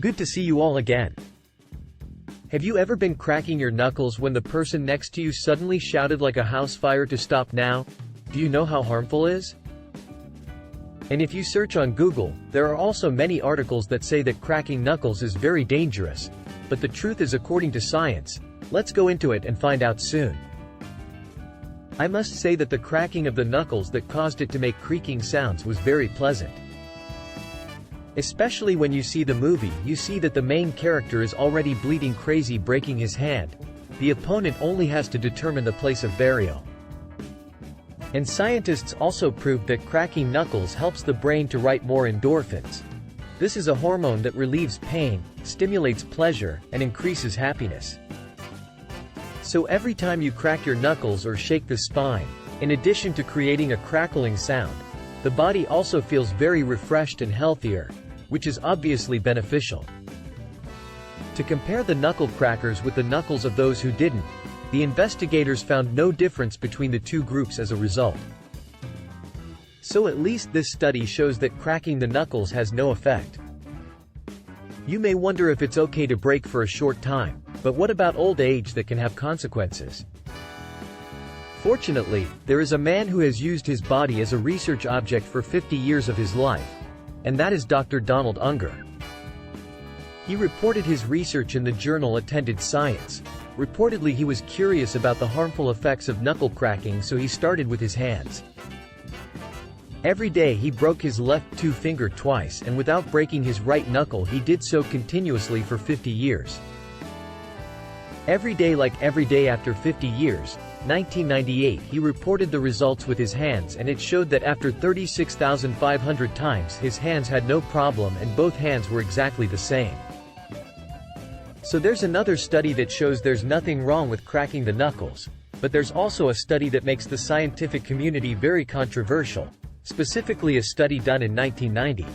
Good to see you all again. Have you ever been cracking your knuckles when the person next to you suddenly shouted like a house fire to stop now? Do you know how harmful it is? And if you search on Google, there are also many articles that say that cracking knuckles is very dangerous. But the truth is, according to science. Let's go into it and find out soon. I must say that the cracking of the knuckles that caused it to make creaking sounds was very pleasant. Especially when you see the movie, you see that the main character is already bleeding crazy, breaking his hand. The opponent only has to determine the place of burial. And scientists also proved that cracking knuckles helps the brain to write more endorphins. This is a hormone that relieves pain, stimulates pleasure, and increases happiness. So every time you crack your knuckles or shake the spine, in addition to creating a crackling sound, the body also feels very refreshed and healthier, which is obviously beneficial. To compare the knuckle crackers with the knuckles of those who didn't, the investigators found no difference between the two groups as a result. So at least this study shows that cracking the knuckles has no effect. You may wonder if it's okay to break for a short time, but what about old age that can have consequences? Fortunately, there is a man who has used his body as a research object for 50 years of his life, and that is Dr. Donald Unger. He reported his research in the journal Attended Science. Reportedly, he was curious about the harmful effects of knuckle cracking, so he started with his hands. Every day he broke his left finger twice, and without breaking his right knuckle he did so continuously for 50 years. Every day after 50 years, 1998, he reported the results with his hands, and it showed that after 36,500 times his hands had no problem and both hands were exactly the same. So there's another study that shows there's nothing wrong with cracking the knuckles, but there's also a study that makes the scientific community very controversial, specifically a study done in 1990,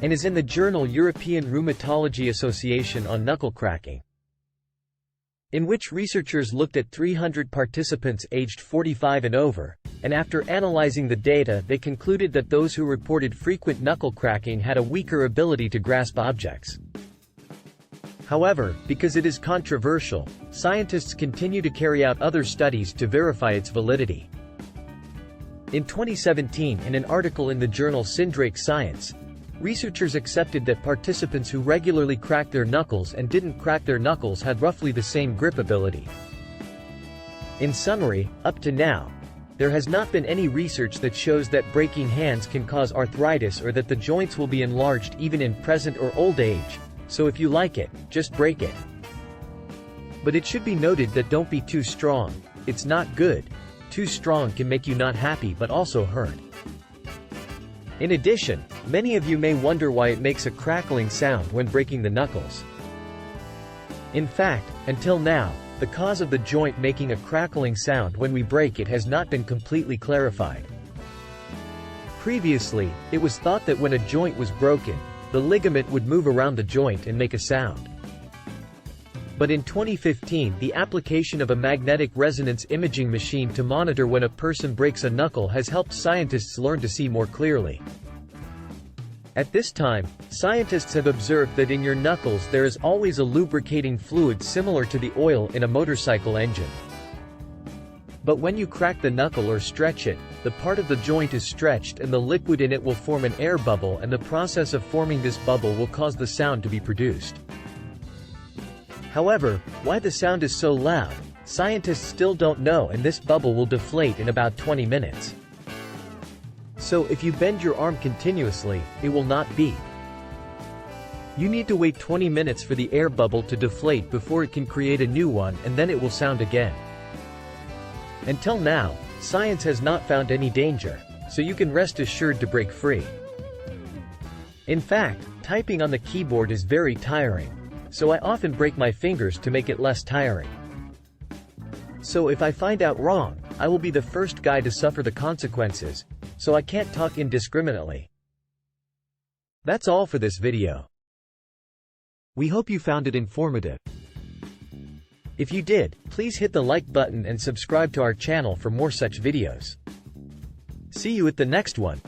and is in the journal European Rheumatology Association on knuckle cracking, in which researchers looked at 300 participants aged 45 and over, and after analyzing the data they concluded that those who reported frequent knuckle cracking had a weaker ability to grasp objects. However, because it is controversial, scientists continue to carry out other studies to verify its validity. In 2017, in an article in the journal Syndrake Science, researchers accepted that participants who regularly cracked their knuckles and didn't crack their knuckles had roughly the same grip ability. In summary, up to now, there has not been any research that shows that breaking hands can cause arthritis or that the joints will be enlarged even in present or old age, so if you like it, just break it. But it should be noted that don't be too strong, it's not good. Too strong can make you not happy but also hurt. In addition, many of you may wonder why it makes a crackling sound when breaking the knuckles. In fact, until now, the cause of the joint making a crackling sound when we break it has not been completely clarified. Previously, it was thought that when a joint was broken, the ligament would move around the joint and make a sound. But in 2015, the application of a magnetic resonance imaging machine to monitor when a person breaks a knuckle has helped scientists learn to see more clearly. At this time, scientists have observed that in your knuckles there is always a lubricating fluid similar to the oil in a motorcycle engine. But when you crack the knuckle or stretch it, the part of the joint is stretched and the liquid in it will form an air bubble, and the process of forming this bubble will cause the sound to be produced. However, why the sound is so loud, scientists still don't know, and this bubble will deflate in about 20 minutes. So if you bend your arm continuously, it will not beep. You need to wait 20 minutes for the air bubble to deflate before it can create a new one, and then it will sound again. Until now, science has not found any danger, so you can rest assured to break free. In fact, typing on the keyboard is very tiring, so I often break my fingers to make it less tiring. So if I find out wrong, I will be the first guy to suffer the consequences, so I can't talk indiscriminately. That's all for this video. We hope you found it informative. If you did, please hit the like button and subscribe to our channel for more such videos. See you at the next one.